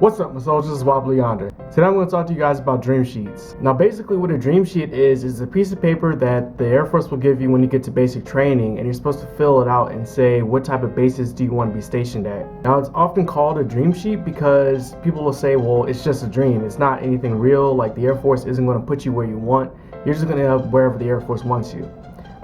What's up, my soldiers? It's Wobbly Yonder. Today I'm going to talk to you guys about dream sheets. Now basically what a dream sheet is a piece of paper that the Air Force will give you when you get to basic training, and you're supposed to fill it out and say what type of bases do you want to be stationed at. Now it's often called a dream sheet because people will say, well, it's just a dream. It's not anything real, like the Air Force isn't going to put you where you want. You're just going to end up wherever the Air Force wants you.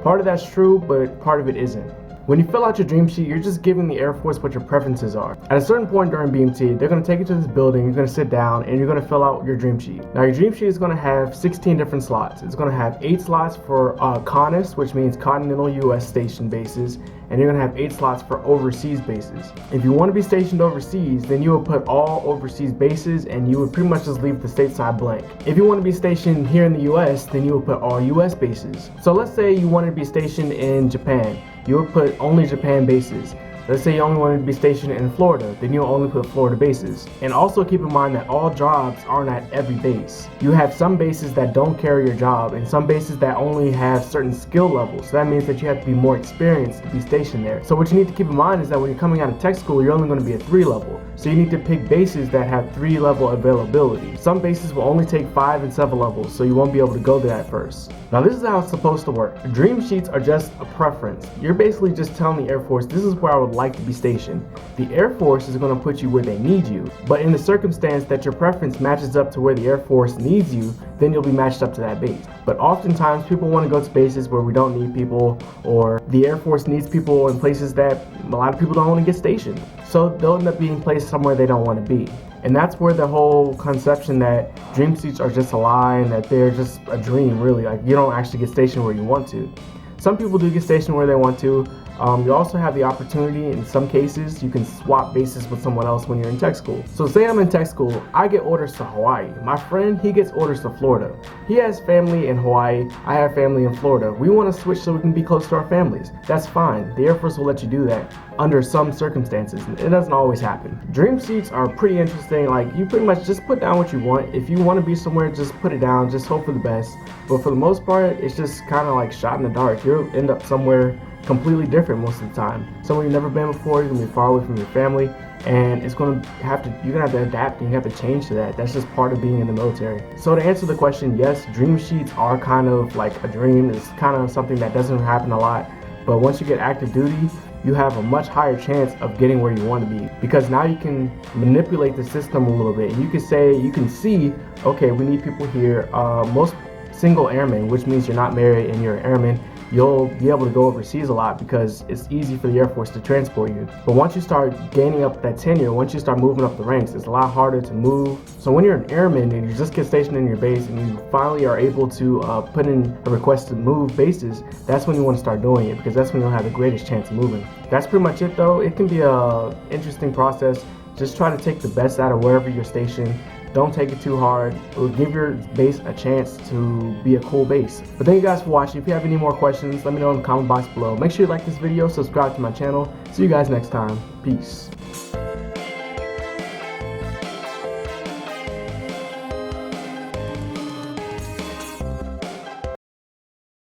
Part of that's true, but part of it isn't. When you fill out your dream sheet, you're just giving the Air Force what your preferences are. At a certain point during BMT, they're going to take you to this building, you're going to sit down, and you're going to fill out your dream sheet. Now your dream sheet is going to have 16 different slots. It's going to have 8 slots for CONUS, which means Continental US Station bases, and you're going to have 8 slots for overseas bases. If you want to be stationed overseas, then you would put all overseas bases, and you would pretty much just leave the stateside blank. If you want to be stationed here in the US, then you would put all US bases. So let's say you want to be stationed in Japan. You would put only Japan bases. Let's say you only wanted to be stationed in Florida, then you'll only put Florida bases. And also keep in mind that all jobs aren't at every base. You have some bases that don't carry your job, and some bases that only have certain skill levels. So that means that you have to be more experienced to be stationed there. So what you need to keep in mind is that when you're coming out of tech school, you're only going to be at 3 level. So you need to pick bases that have 3 level availability. Some bases will only take 5 and 7 levels, so you won't be able to go there at first. Now this is how it's supposed to work. Dream sheets are just a preference. You're basically just telling the Air Force, this is where I would like to be stationed. The Air Force is going to put you where they need you, but in the circumstance that your preference matches up to where the Air Force needs you, then you'll be matched up to that base. But oftentimes people want to go to bases where we don't need people, or the Air Force needs people in places that a lot of people don't want to get stationed. So they'll end up being placed somewhere they don't want to be. And that's where the whole conception that dream sheets are just a lie and that they're just a dream, really. Like, you don't actually get stationed where you want to. Some people do get stationed where they want to. You also have the opportunity, in some cases, you can swap bases with someone else when you're in tech school. So say I'm in tech school, I get orders to Hawaii. My friend, he gets orders to Florida. He has family in Hawaii, I have family in Florida. We want to switch so we can be close to our families. That's fine. The Air Force will let you do that under some circumstances. It doesn't always happen. Dream sheets are pretty interesting. Like, you pretty much just put down what you want. If you want to be somewhere, just put it down, just hope for the best. But for the most part, it's just kind of like shot in the dark. You'll end up somewhere completely different most of the time. Somewhere you've never been before, you're gonna be far away from your family, and you're gonna have to adapt and you have to change to that. That's just part of being in the military. So to answer the question, yes, dream sheets are kind of like a dream. It's kind of something that doesn't happen a lot, but once you get active duty, you have a much higher chance of getting where you want to be, because now you can manipulate the system a little bit. You can see, okay, we need people here. Most single airmen, which means you're not married and you're an airman, you'll be able to go overseas a lot because it's easy for the Air Force to transport you. But once you start gaining up that tenure, once you start moving up the ranks, it's a lot harder to move. So when you're an airman and you just get stationed in your base and you finally are able to put in a request to move bases, that's when you want to start doing it, because that's when you'll have the greatest chance of moving. That's pretty much it though. It can be a interesting process. Just try to take the best out of wherever you're stationed. Don't take it too hard. It will give your base a chance to be a cool base. But thank you guys for watching. If you have any more questions, let me know in the comment box below. Make sure you like this video, subscribe to my channel. See you guys next time. Peace.